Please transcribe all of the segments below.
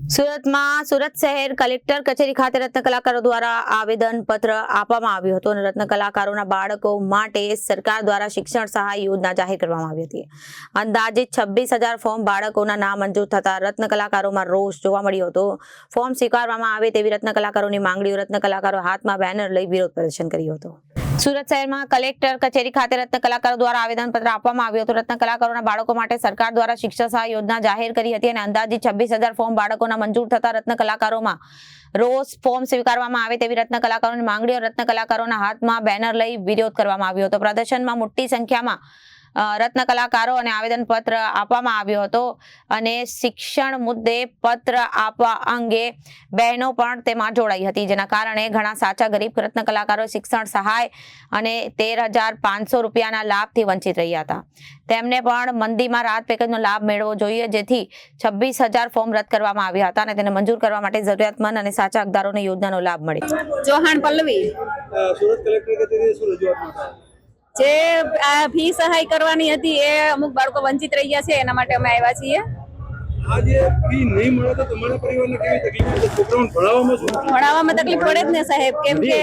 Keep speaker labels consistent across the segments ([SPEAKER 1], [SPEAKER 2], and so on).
[SPEAKER 1] સુરત શહેર કલેક્ટર કચેરી ખાતે રત્ન કલાકારો દ્વારા આવેદન પત્ર આપવામાં આવ્યું હતું અને રત્ન કલાકારોના બાળકો માટે સરકાર દ્વારા શિક્ષણ સહાય યોજના જાહેર કરવામાં આવી હતી। અંદાજિત 26,000 ફોર્મ બાળકોના નામ મંજૂર થતા રત્ન કલાકારોમાં રોષ જોવા મળ્યો હતો। ફોર્મ સ્વીકારવામાં આવે તેવી રત્ન કલાકારોની માંગણીઓ રત્ન કલાકારો હાથમાં બેનર લઈ વિરોધ પ્રદર્શન કર્યું હતું। સુરત શહેરમાં કલેક્ટર કચેરી ખાતે રત્ન કલાકારો દ્વારા આવેદનપત્ર આપવામાં આવ્યું હતું। રત્ન કલાકારોના બાળકો માટે સરકાર દ્વારા શિક્ષણ સહાય યોજના જાહેર કરી હતી અને અંદાજિત 26,000 ફોર્મ બાળકોના મંજૂર થતા રત્ન કલાકારોમાં રોષ ફોર્મ સ્વીકારવામાં આવે તેવી રત્ન કલાકારોની માંગણીઓ રત્ન કલાકારોના હાથમાં બેનર લઈ વિરોધ કરવામાં આવ્યો હતો। પ્રદર્શનમાં મોટી સંખ્યામાં રત્ન કલાકારો અને આવેદનપત્ર આપવામાં આવ્યો હતો અને શિક્ષણ મુદ્દે પત્ર આપવા અંગે બહેનો પણ તેમાં જોડાઈ હતી, જેના કારણે ઘણા સાચા ગરીબ રત્ન કલાકારો શિક્ષણ સહાય અને 13,500 રૂપિયાના લાભથી વંચિત રહ્યા હતા। તેમને પણ મંદીમાં રાહત પેકેજનો લાભ મેળવવો જોઈએ, જેથી 26,000 ફોર્મ રદ કરવામાં આવ્યા હતા અને તેને મંજૂર કરવા માટે જરૂરિયાતમંદ અને સાચા હકદારોને યોજનાનો લાભ મળે।
[SPEAKER 2] ચૌહાણ પલ્લવી,
[SPEAKER 3] સુરત કલેક્ટર કચેરીએ શું રજૂઆત માટે?
[SPEAKER 2] જે આ ફી સહાય કરવાની હતી એ અમુક બાળકો વંચિત રહી ગયા છે, એના માટે અમે આવ્યા છીએ।
[SPEAKER 3] આ જે ફી નહીં મળે તો તમારા પરિવારને કેવી તકલીફ પડે? છોકરાઓને ભણાવવામાં શું?
[SPEAKER 2] ભણાવવામાં તકલીફ પડે જ ને સાહેબ, કેમ કે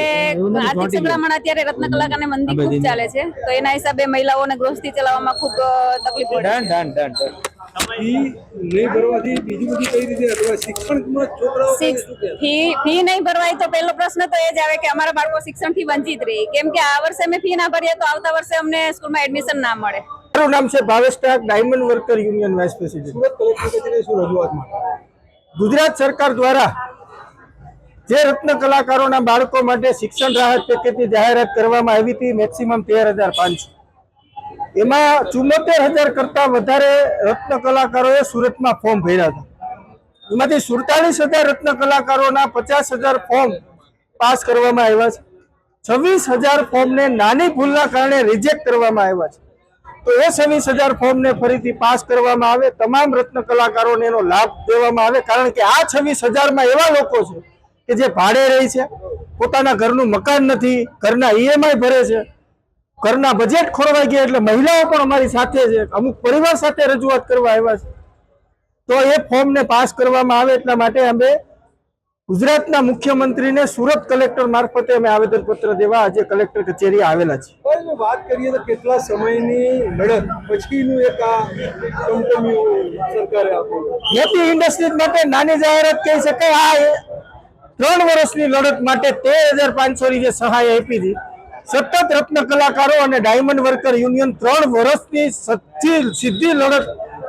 [SPEAKER 2] આર્થિક સંકળામણ અત્યારે રત્ન કલાકારને મંદી ખૂબ ચાલે છે, તો એના હિસાબે મહિલાઓને ગૃહસ્થી ચલાવવામાં ખૂબ તકલીફ પડે।
[SPEAKER 3] ફી નહીં ભરવાથી બીજું બધું કઈ રીતે અથવા શિક્ષણમાં છોકરાઓ
[SPEAKER 2] ફી નહીં ભરવાય તો પહેલો પ્રશ્ન તો એ જ આવે કે અમારા બાળકો શિક્ષણથી વંચિત રહે, કેમ કે આ વર્ષે અમે ફી ના ભરીએ તો આવતા વર્ષે અમને સ્કૂલમાં એડમિશન ના મળે।
[SPEAKER 4] મારું નામ છે Bhavesh Tak, diamond worker union vice president.
[SPEAKER 3] Surat collector કચેરીએ શું રજૂઆત માટે?
[SPEAKER 4] ગુજરાત સરકાર દ્વારા જે રત્ન કલાકારોના બાળકો માટે શિક્ષણ રાહત પેકેજની જાહેરાત કરવામાં આવી હતી, મેક્સિમમ 13,500, એમાં 74,000 કરતા વધારે રત્ન કલાકારોએ સુરતમાં ફોર્મ ભર્યા હતા। એમાંથી 47,000 રત્ન કલાકારોના 50,000 ફોર્મ પાસ કરવામાં આવ્યા છે। 26,000 ફોર્મને નાની ભૂલના કારણે રિજેક્ટ કરવામાં આવ્યા છે। તો એ 26,000 ફોર્મને ફરીથી પાસ કરવામાં આવે, તમામ રત્ન કલાકારોને એનો લાભ દેવામાં આવે, કારણ કે આ 26,000માં એવા લોકો છે કે જે ભાડે રહી છે, પોતાના ઘરનું મકાન નથી, ઘરના EMI ભરે છે, ઘરના બજેટ ખોરવાઈ ગયા, એટલે મહિલાઓ પણ અમારી સાથે છે, અમુક પરિવાર સાથે રજૂઆત કરવા આવ્યા છે। તો એ ફોર્મને પાસ કરવામાં આવે એટલા માટે અમે ગુજરાતના મુખ્યમંત્રીને સુરત કલેક્ટર મારફતે અમે આવેદનપત્ર દેવા આજે કલેક્ટર કચેરી આવેલા છે।
[SPEAKER 3] વાત કરીએ તો કેટલા સમયની લડત પછીનું એક આ કંપનીઓ સરકારે આપેલું
[SPEAKER 4] ખેતી ઇન્ડસ્ટ્રી માટે નાની જાહેરાત કહી શકાય। આ 3 વર્ષની લડત માટે 13,500 જે સહાય આપી હતી, સતત રત્ન કલાકારો અને ડાયમંડ વર્કર યુનિયન 3 વર્ષની સીધી લડત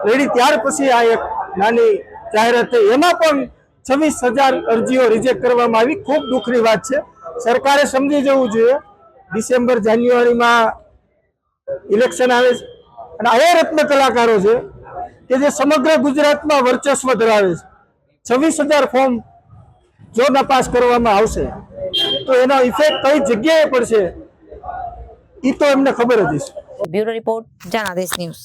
[SPEAKER 4] લડી, ત્યાર પછી આ એક નાની જાહેરાત થઈ, એમાં પણ 26,000 અરજીઓ રિજેક્ટ કરવામાં આવી। ખૂબ દુઃખની વાત છે, સરકારે સમજી જવું જોઈએ। ડિસેમ્બર જાન્યુઆરીમાં ઇલેક્શન આવે છે અને આ રત્ન કલાકારો છે કે જે સમગ્ર ગુજરાતમાં વર્ચસ્વ ધરાવે છે। 26,000 ફોર્મ જો નપાસ કરવામાં આવશે તો એનો ઇફેક્ટ કઈ જગ્યાએ પડશે એ તો એમને ખબર જ છે।
[SPEAKER 1] Bureau report Janadesh news.